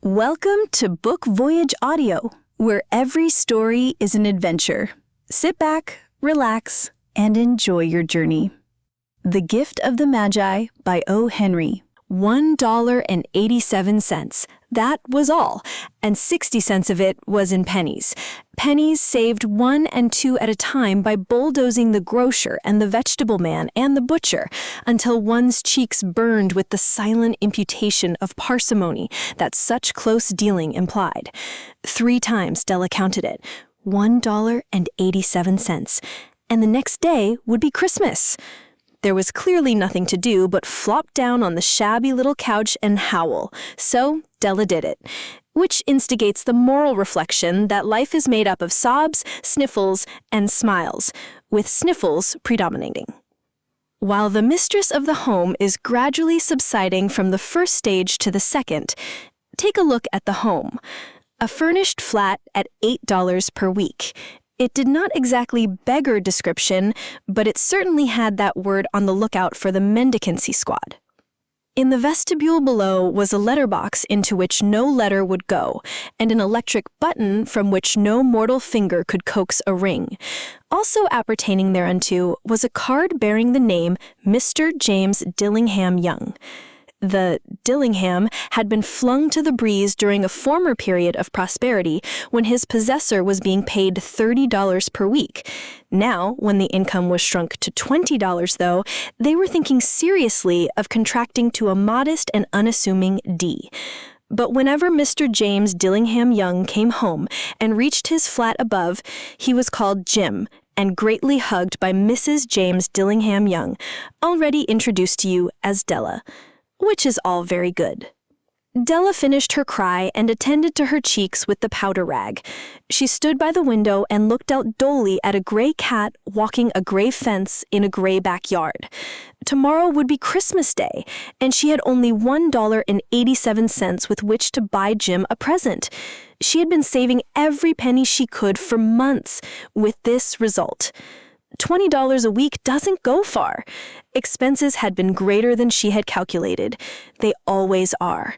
Welcome to Book Voyage Audio, where every story is an adventure. Sit back, relax, and enjoy your journey. The Gift of the Magi by O. Henry. $1.87. That was all, and 60 cents of it was in pennies. Pennies saved 1 and 2 at a time by bulldozing the grocer and the vegetable man and the butcher until one's cheeks burned with the silent imputation of parsimony that such close dealing implied. 3 times Della counted it. $1.87. And the next day would be Christmas. There was clearly nothing to do but flop down on the shabby little couch and howl, so Della did it, which instigates the moral reflection that life is made up of sobs, sniffles, and smiles, with sniffles predominating. While the mistress of the home is gradually subsiding from the first stage to the second, take a look at the home. A furnished flat at $8 per week. It did not exactly beggar description, but it certainly had that word on the lookout for the mendicancy squad. In the vestibule below was a letterbox into which no letter would go, and an electric button from which no mortal finger could coax a ring. Also appertaining thereunto was a card bearing the name Mr. James Dillingham Young. The Dillingham had been flung to the breeze during a former period of prosperity when his possessor was being paid $30 per week. Now, when the income was shrunk to $20, though, they were thinking seriously of contracting to a modest and unassuming D. But whenever Mr. James Dillingham Young came home and reached his flat above, he was called Jim and greatly hugged by Mrs. James Dillingham Young, already introduced to you as Della. Which is all very good. Della finished her cry and attended to her cheeks with the powder rag. She stood by the window and looked out dully at a gray cat walking a gray fence in a gray backyard. Tomorrow would be Christmas Day, and she had only $1.87 with which to buy Jim a present. She had been saving every penny she could for months, with this result. $20 a week doesn't go far. Expenses had been greater than she had calculated. They always are.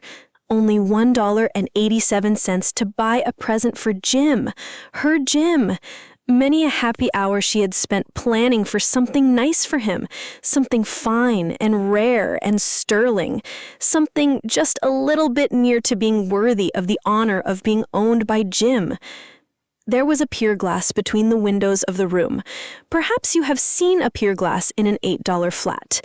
Only $1.87 to buy a present for Jim. Her Jim. Many a happy hour she had spent planning for something nice for him, something fine and rare and sterling, something just a little bit near to being worthy of the honor of being owned by Jim. There was a pier glass between the windows of the room. Perhaps you have seen a pier glass in an $8 flat.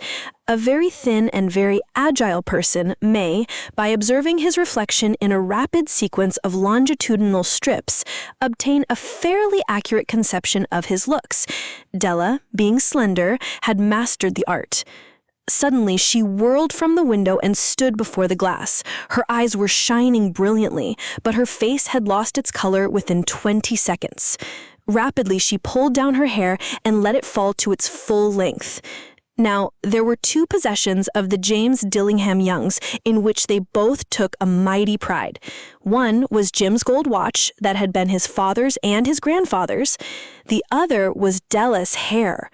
A very thin and very agile person may, by observing his reflection in a rapid sequence of longitudinal strips, obtain a fairly accurate conception of his looks. Della, being slender, had mastered the art. Suddenly, she whirled from the window and stood before the glass. Her eyes were shining brilliantly, but her face had lost its color within 20 seconds. Rapidly, she pulled down her hair and let it fall to its full length. Now, there were 2 possessions of the James Dillingham Youngs in which they both took a mighty pride. One was Jim's gold watch that had been his father's and his grandfather's. The other was Della's hair.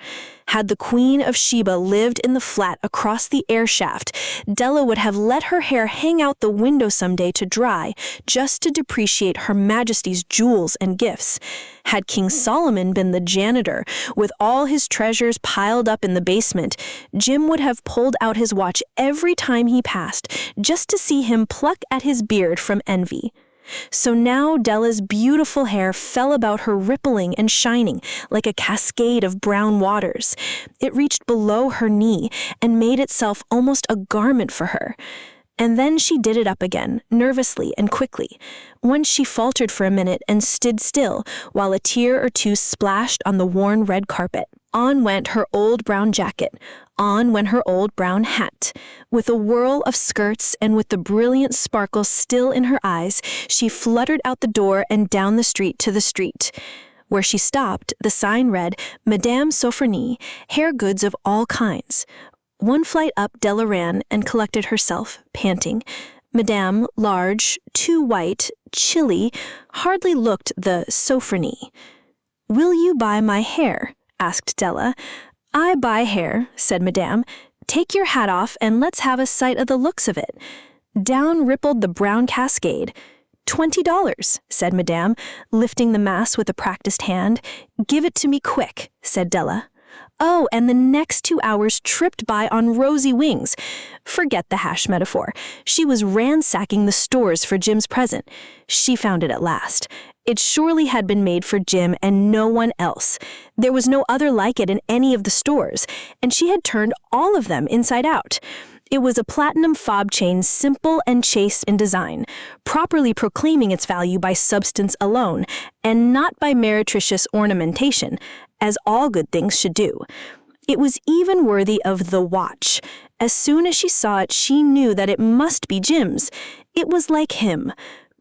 Had the Queen of Sheba lived in the flat across the air shaft, Della would have let her hair hang out the window someday to dry, just to depreciate Her Majesty's jewels and gifts. Had King Solomon been the janitor, with all his treasures piled up in the basement, Jim would have pulled out his watch every time he passed, just to see him pluck at his beard from envy. So now Della's beautiful hair fell about her rippling and shining like a cascade of brown waters. It reached below her knee and made itself almost a garment for her. And then she did it up again, nervously and quickly. Once she faltered for a minute and stood still while a tear or two splashed on the worn red carpet. On went her old brown jacket. On went her old brown hat. With a whirl of skirts and with the brilliant sparkle still in her eyes, she fluttered out the door and down the street to the street. Where she stopped, the sign read, Madame Sophronie, hair goods of all kinds. 1 flight up Della ran and collected herself, panting. Madame, large, too white, chilly, hardly looked the Sophronie. "Will you buy my hair?" asked Della. "I buy hair," said Madame. "Take your hat off and let's have a sight of the looks of it." Down rippled the brown cascade. $20, said Madame, lifting the mass with a practiced hand. Give it to me quick, said Della. Oh, and the next 2 hours tripped by on rosy wings. Forget the hash metaphor. She was ransacking the stores for Jim's present. She found it at last. It surely had been made for Jim and no one else. There was no other like it in any of the stores, and she had turned all of them inside out. It was a platinum fob chain, simple and chaste in design, properly proclaiming its value by substance alone, and not by meretricious ornamentation, as all good things should do. It was even worthy of the watch. As soon as she saw it, she knew that it must be Jim's. It was like him.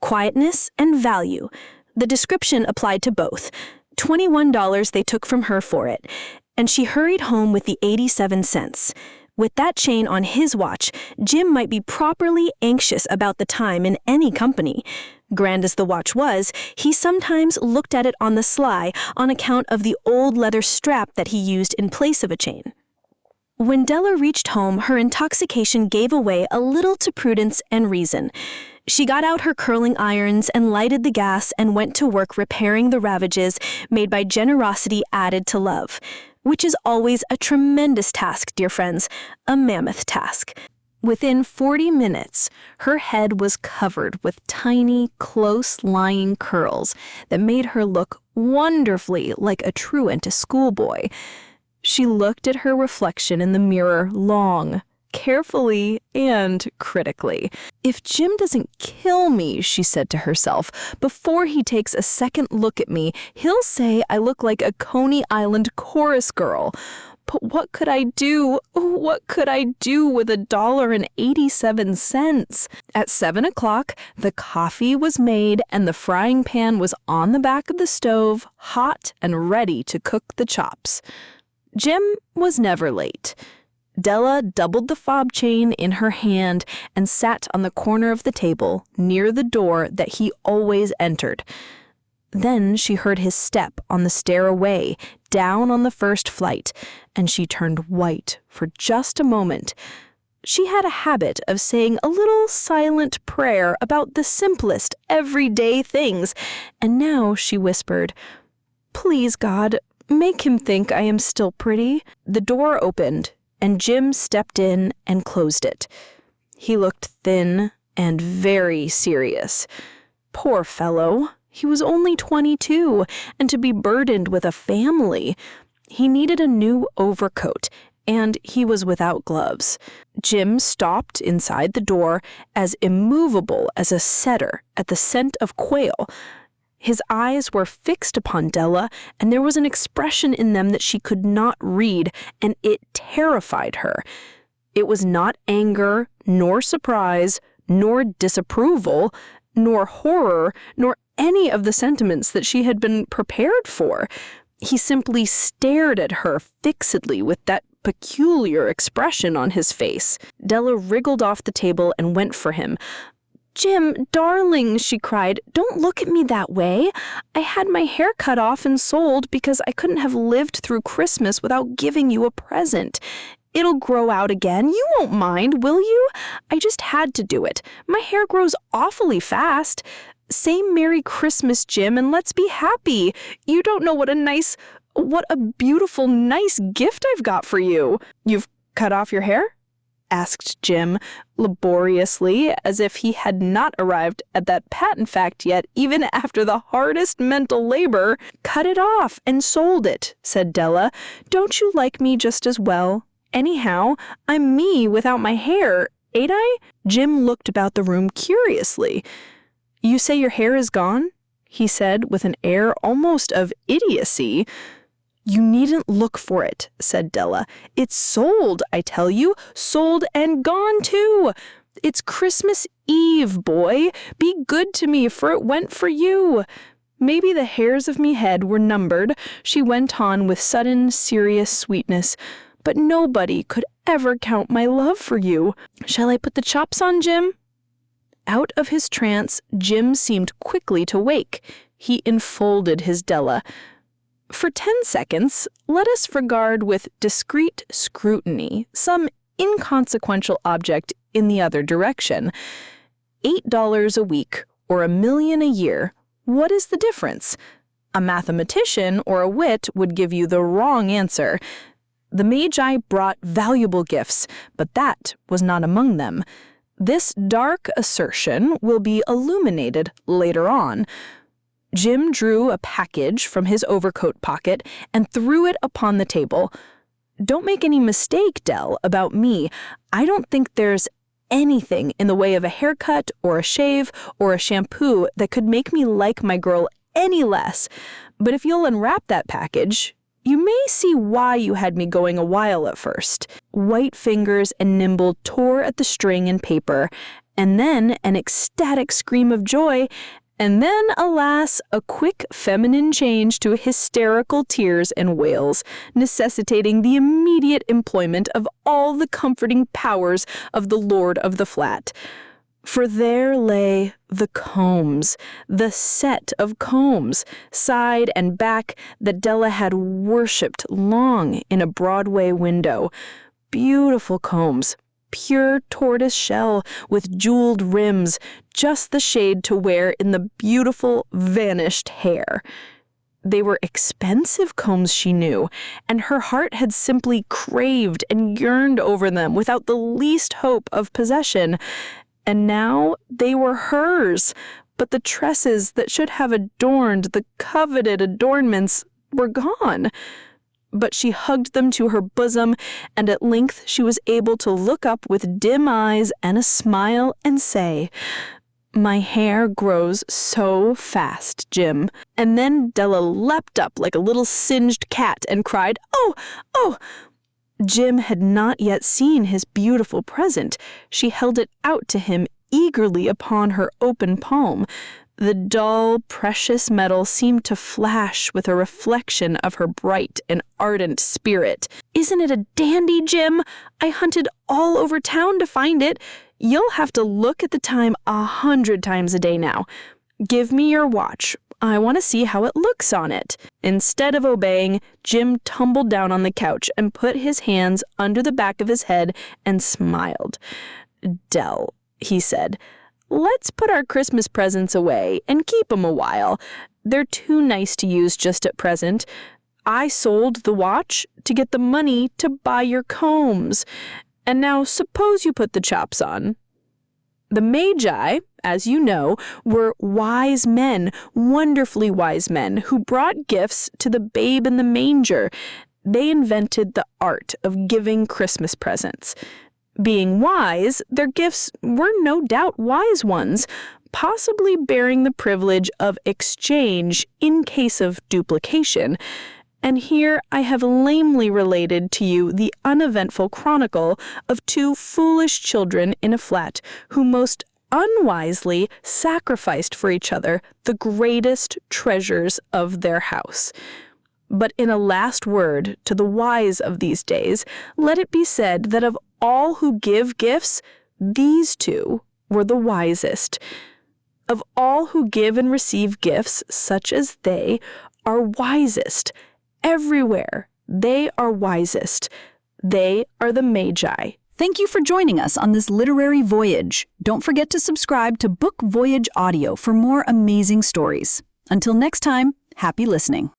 Quietness and value. The description applied to both. $21 they took from her for it, and she hurried home with the 87 cents. With that chain on his watch, Jim might be properly anxious about the time in any company. Grand as the watch was, he sometimes looked at it on the sly on account of the old leather strap that he used in place of a chain. When Della reached home, her intoxication gave away a little to prudence and reason. She got out her curling irons and lighted the gas and went to work repairing the ravages made by generosity added to love. Which is always a tremendous task, dear friends, a mammoth task. Within 40 minutes, her head was covered with tiny, close-lying curls that made her look wonderfully like a truant schoolboy. She looked at her reflection in the mirror long, carefully, and critically. If Jim doesn't kill me, she said to herself, before he takes a second look at me, he'll say I look like a Coney Island chorus girl. But what could I do? What could I do with $1.87? At 7 o'clock, the coffee was made and the frying pan was on the back of the stove, hot and ready to cook the chops. Jim was never late. Della doubled the fob chain in her hand and sat on the corner of the table near the door that he always entered. Then she heard his step on the stair away, down on the first flight, and she turned white for just a moment. She had a habit of saying a little silent prayer about the simplest, everyday things, and now she whispered, "Please, God, make him think I am still pretty." The door opened, and Jim stepped in and closed it. He looked thin and very serious. Poor fellow, he was only 22, and to be burdened with a family. He needed a new overcoat, and he was without gloves. Jim stopped inside the door, as immovable as a setter at the scent of quail. His eyes were fixed upon Della, and there was an expression in them that she could not read, and it terrified her. It was not anger, nor surprise, nor disapproval, nor horror, nor any of the sentiments that she had been prepared for. He simply stared at her fixedly with that peculiar expression on his face. Della wriggled off the table and went for him. "Jim, darling," she cried, "don't look at me that way. I had my hair cut off and sold because I couldn't have lived through Christmas without giving you a present. It'll grow out again. You won't mind, will you? I just had to do it. My hair grows awfully fast. Say Merry Christmas, Jim, and let's be happy. You don't know what a beautiful, nice gift I've got for you." "You've cut off your hair?" asked Jim, laboriously, as if he had not arrived at that patent fact yet, even after the hardest mental labor. "Cut it off and sold it," said Della. "Don't you like me just as well? Anyhow, I'm me without my hair, ain't I?" Jim looked about the room curiously. "You say your hair is gone?" he said with an air almost of idiocy. "You needn't look for it," said Della. "It's sold, I tell you, sold and gone too. It's Christmas Eve, boy. Be good to me, for it went for you. Maybe the hairs of me head were numbered," she went on with sudden serious sweetness, "but nobody could ever count my love for you. Shall I put the chops on, Jim?" Out of his trance, Jim seemed quickly to wake. He enfolded his Della. "For 10 seconds, let us regard with discreet scrutiny some inconsequential object in the other direction. $8 a week or $1 million a year. What is the difference? A mathematician or a wit would give you the wrong answer. The Magi brought valuable gifts, but that was not among them. This dark assertion will be illuminated later on. Jim drew a package from his overcoat pocket and threw it upon the table. Don't make any mistake, Dell, about me. I don't think there's anything in the way of a haircut or a shave or a shampoo that could make me like my girl any less. But if you'll unwrap that package, you may see why you had me going a while at first. White fingers and Nimble tore at the string and paper, and then an ecstatic scream of joy, and then, alas, a quick feminine change to hysterical tears and wails, necessitating the immediate employment of all the comforting powers of the Lord of the Flat. For there lay the combs, the set of combs, side and back, that Della had worshipped long in a Broadway window. Beautiful combs, pure tortoise shell with jeweled rims, just the shade to wear in the beautiful, vanished hair. They were expensive combs, she knew, and her heart had simply craved and yearned over them without the least hope of possession. And now they were hers, but the tresses that should have adorned the coveted adornments were gone. But she hugged them to her bosom, and at length she was able to look up with dim eyes and a smile and say, "My hair grows so fast, Jim." And then Della leapt up like a little singed cat and cried, "Oh, oh!" Jim had not yet seen his beautiful present. She held it out to him eagerly upon her open palm. The dull, precious metal seemed to flash with a reflection of her bright and ardent spirit. "Isn't it a dandy, Jim? I hunted all over town to find it. You'll have to look at the time 100 times a day now. Give me your watch. I want to see how it looks on it." Instead of obeying, Jim tumbled down on the couch and put his hands under the back of his head and smiled. "Dell," he said, "let's put our Christmas presents away and keep 'em a while. They're too nice to use just at present. I sold the watch to get the money to buy your combs. And now suppose you put the chops on." The Magi, as you know, were wise men, wonderfully wise men, who brought gifts to the babe in the manger. They invented the art of giving Christmas presents. Being wise, their gifts were no doubt wise ones, possibly bearing the privilege of exchange in case of duplication. And here I have lamely related to you the uneventful chronicle of two foolish children in a flat who most unwisely sacrificed for each other the greatest treasures of their house. But in a last word to the wise of these days, let it be said that of all who give gifts, these two were the wisest. Of all who give and receive gifts such as they are wisest. Everywhere, they are wisest. They are the Magi. Thank you for joining us on this literary voyage. Don't forget to subscribe to Book Voyage Audio for more amazing stories. Until next time, happy listening.